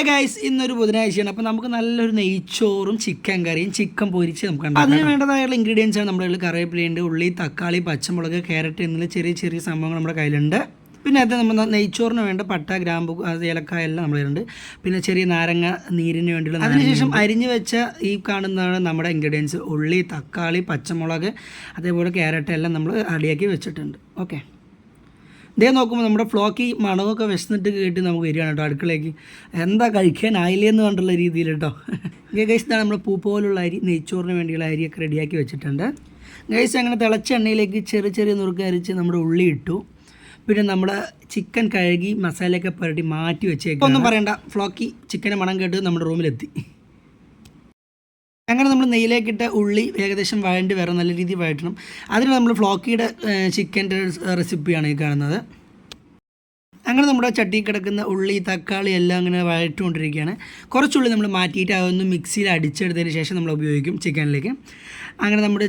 Guys ഇന്നൊരു ബുധനാഴ്ചയാണ്. അപ്പോൾ നമുക്ക് നല്ലൊരു നെയ്ച്ചോറും ചിക്കൻ കറിയും ചിക്കൻ പൊരിച്ച് നമുക്ക് ഉണ്ടാക്കാം. അതിന് വേണ്ടതായുള്ള ഇൻഗ്രീഡിയൻസ് ആണ് നമ്മുടെ കയ്യിൽ. കറിവേപ്പിലയുണ്ട്, ഉള്ളി, തക്കാളി, പച്ചമുളക്, ക്യാരറ്റ് എന്നുള്ള ചെറിയ ചെറിയ സംഭവങ്ങൾ നമ്മുടെ കയ്യിലുണ്ട്. പിന്നെ അത് നമ്മൾ നെയ്ച്ചോറിന് വേണ്ട പട്ട, ഗ്രാമ്പു, ഏലക്കായ എല്ലാം നമ്മളുണ്ട്. പിന്നെ ചെറിയ നാരങ്ങ നീരിന് വേണ്ടിയുള്ള. അതിനുശേഷം അരിഞ്ഞു വെച്ച ഈ കാണുന്നതാണ് നമ്മുടെ ഇൻഗ്രീഡിയൻസ്. ഉള്ളി, തക്കാളി, പച്ചമുളക്, അതേപോലെ ക്യാരറ്റ് എല്ലാം നമ്മൾ റെഡിയാക്കി വെച്ചിട്ടുണ്ട്. ഓക്കെ, ഇതേ നോക്കുമ്പോൾ നമ്മുടെ ഫ്ലോക്കി മണമൊക്കെ വിശന്നിട്ട് കേട്ട് നമുക്ക് വരികയാണ് കേട്ടോ അടുക്കളയ്ക്ക്. എന്താ കഴിക്കാനായില്ലെന്ന് കണ്ടുള്ള രീതിയിൽ കേട്ടോ. ഗൈസ് ഇതാണ് നമ്മുടെ പൂ പോലുള്ള അരി, നെയ്ച്ചോറിന് വേണ്ടിയുള്ള അരിയൊക്കെ റെഡിയാക്കി വെച്ചിട്ടുണ്ട്. ഗൈസ് അങ്ങനെ തിളച്ച എണ്ണയിലേക്ക് ചെറിയ ചെറിയ നുറുക്ക് അരിച്ച് നമ്മുടെ ഉള്ളി ഇട്ടു. പിന്നെ നമ്മുടെ ചിക്കൻ കഴുകി മസാലയൊക്കെ പുരട്ടി മാറ്റി വെച്ചേക്കും. ഒന്നും പറയണ്ട, ഫ്ലോക്കി ചിക്കനെ മണം കേട്ട് നമ്മുടെ റൂമിലെത്തി. അങ്ങനെ നമ്മൾ നെയ്യിലേക്കിട്ട ഉള്ളി ഏകദേശം വഴണ്ടി വരണം, നല്ല രീതിയിൽ വഴറ്റണം. അതിന് നമ്മൾ ഫ്ലോക്കിയുടെ ചിക്കൻ്റെ റെസിപ്പിയാണ് ഈ കാണുന്നത്. അങ്ങനെ നമ്മുടെ ചട്ടി കിടക്കുന്ന ഉള്ളി, തക്കാളി എല്ലാം അങ്ങനെ വഴറ്റുകൊണ്ടിരിക്കുകയാണ്. കുറച്ചുള്ളി നമ്മൾ മാറ്റിയിട്ട് അതൊന്ന് മിക്സിയിൽ അടിച്ചെടുത്തതിന് ശേഷം നമ്മൾ ഉപയോഗിക്കും ചിക്കനിലേക്ക്. അങ്ങനെ നമ്മുടെ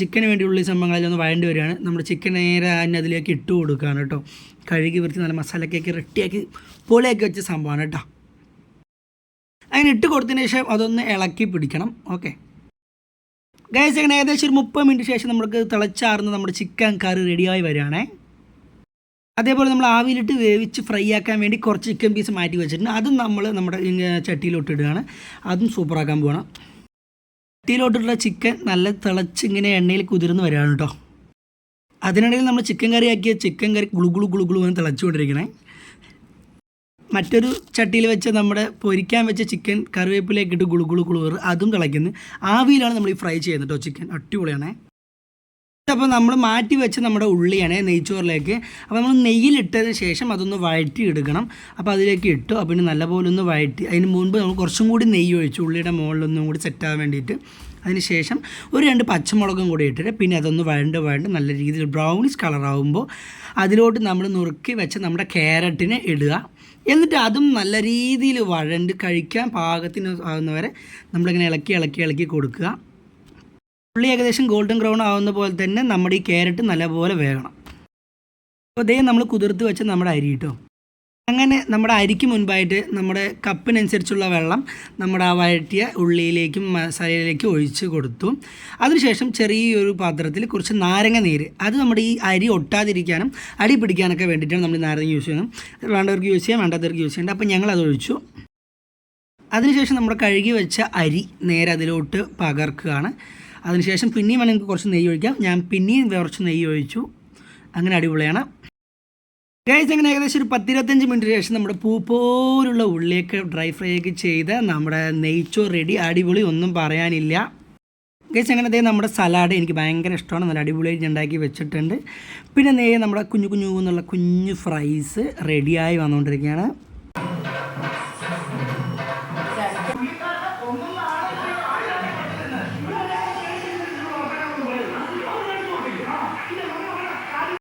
ചിക്കന് വേണ്ടി ഉള്ളി സംഭവങ്ങളെല്ലാം ഒന്ന് വഴണ്ടി വരികയാണ്. നമ്മുടെ ചിക്കൻ നേരെ അതിലേക്ക് ഇട്ട് കൊടുക്കുകയാണ് കേട്ടോ. കഴുകി വൃത്തി നല്ല മസാലയൊക്കെ റെഡിയാക്കി പൊളിയാക്കി വെച്ച സംഭവമാണ് കേട്ടോ. അങ്ങനെ ഇട്ട് കൊടുത്തതിന് ശേഷം അതൊന്ന് ഇളക്കി പിടിക്കണം. ഓക്കെ ഗൈസ്, അങ്ങനെ ഏകദേശം ഒരു 30 മിനിറ്റ് ശേഷം നമുക്ക് തിളച്ചാർന്ന് നമ്മുടെ ചിക്കൻ കറി റെഡിയായി വരികയാണേ. അതേപോലെ നമ്മൾ ആവിയിലിട്ട് വേവിച്ച് ഫ്രൈ ആക്കാൻ വേണ്ടി കുറച്ച് ചിക്കൻ പീസ് മാറ്റി വെച്ചിട്ടുണ്ട്. അതും നമ്മൾ നമ്മുടെ ചട്ടിയിലോട്ട് ഇടുകയാണ്. അതും സൂപ്പറാക്കാൻ പോകണം. ചട്ടിയിലോട്ടുള്ള ചിക്കൻ നല്ല തിളച്ച് ഇങ്ങനെ എണ്ണയിൽ കുതിർന്ന് വരികയാണ് കേട്ടോ. അതിനിടയിൽ നമ്മൾ ചിക്കൻ കറി ആക്കിയ ചിക്കൻ കറി ഗുളു എന്ന് തിളച്ചുകൊണ്ടിരിക്കണേ. മറ്റൊരു ചട്ടിയിൽ വെച്ച് നമ്മുടെ പൊരിക്കാൻ വെച്ച ചിക്കൻ കറിവേപ്പിലേക്ക് ഇട്ട് ഗുളു അതും തിളയ്ക്കുന്നു. ആവിയിലാണ് നമ്മൾ ഈ ഫ്രൈ ചെയ്യുന്നത് കേട്ടോ ചിക്കൻ. അടിപൊളിയാണേ. അപ്പോൾ നമ്മൾ മാറ്റി വെച്ച് നമ്മുടെ ഉള്ളിയാണ് നെയ്ച്ചോറിലേക്ക്. അപ്പോൾ നമ്മൾ നെയ്യിലിട്ടതിന് ശേഷം അതൊന്ന് വഴറ്റി എടുക്കണം. അപ്പോൾ അതിലേക്ക് ഇട്ടു. അപ്പോൾ പിന്നെ നല്ലപോലെ ഒന്ന് വഴറ്റി. അതിന് മുൻപ് നമ്മൾ കുറച്ചും കൂടി നെയ്യ് ഒഴിച്ചു ഉള്ളിയുടെ മുകളിലൊന്നും കൂടി സെറ്റാകാൻ വേണ്ടിയിട്ട്. അതിന് ശേഷം ഒരു 2 പച്ചമുളകും കൂടി ഇട്ടിട്ട് പിന്നെ അതൊന്ന് വഴണ്ട് നല്ല രീതിയിൽ ബ്രൗണിഷ് കളറാകുമ്പോൾ അതിലോട്ട് നമ്മൾ നുറുക്കി വെച്ച് നമ്മുടെ ക്യാരറ്റിനെ ഇടുക. എന്നിട്ട് അതും നല്ല രീതിയിൽ വഴണ്ട് കഴിക്കാൻ പാകത്തിന് ആകുന്നവരെ നമ്മളിങ്ങനെ ഇളക്കി കൊടുക്കുക. ഉള്ളി ഏകദേശം ഗോൾഡൻ ബ്രൗൺ ആവുന്ന പോലെ തന്നെ നമ്മുടെ ഈ ക്യാരറ്റ് നല്ലപോലെ വേകണം. അപ്പോൾ അതേ നമ്മൾ കുതിർത്ത് വെച്ച നമ്മുടെ അരി കേട്ടോ. അങ്ങനെ നമ്മുടെ അരിക്ക് മുൻപായിട്ട് നമ്മുടെ കപ്പിനനുസരിച്ചുള്ള വെള്ളം നമ്മുടെ ആ വഴറ്റിയ ഉള്ളിയിലേക്കും മസാലയിലേക്കും ഒഴിച്ച് കൊടുത്തു. അതിനുശേഷം ചെറിയൊരു പാത്രത്തിൽ കുറച്ച് നാരങ്ങ നീര്, അത് നമ്മുടെ ഈ അരി ഒട്ടാതിരിക്കാനും അടി പിടിക്കാനൊക്കെ വേണ്ടിയിട്ടാണ് നമ്മൾ നാരങ്ങ യൂസ് ചെയ്യുന്നത്. വേണ്ടവർക്ക് യൂസ് ചെയ്യാം, വേണ്ടാത്തവർക്ക് യൂസ് ചെയ്യേണ്ട. അപ്പോൾ ഞങ്ങളത് ഒഴിച്ചു. അതിനുശേഷം നമ്മുടെ കഴുകി വെച്ച അരി നേരെ അതിലോട്ട് പകർക്കുകയാണ്. അതിനുശേഷം പിന്നെയും വേണമെങ്കിൽ കുറച്ച് നെയ്യ് ഒഴിക്കാം. ഞാൻ പിന്നെയും കുറച്ച് നെയ്യ് ഒഴിച്ചു. അങ്ങനെ അടിപൊളിയാണ് ഗൈസ്. അങ്ങനെ ഏകദേശം ഒരു 10-25 മിനിറ്റ് ശേഷം നമ്മുടെ പൂ പോലുള്ള ഉള്ളിയൊക്കെ ഡ്രൈ ഫ്രൈ ഒക്കെ ചെയ്ത് നമ്മുടെ നെയ്ച്ചോറ് റെഡി. അടിപൊളി, ഒന്നും പറയാനില്ല ഗൈസ്. അങ്ങനെ നമ്മുടെ സലാഡ് എനിക്ക് ഭയങ്കര ഇഷ്ടമാണ്. നല്ല അടിപൊളിയായിട്ട് ഉണ്ടാക്കി വെച്ചിട്ടുണ്ട്. പിന്നെ നമ്മുടെ കുഞ്ഞു ഫ്രൈസ് റെഡിയായി വന്നുകൊണ്ടിരിക്കുകയാണ്.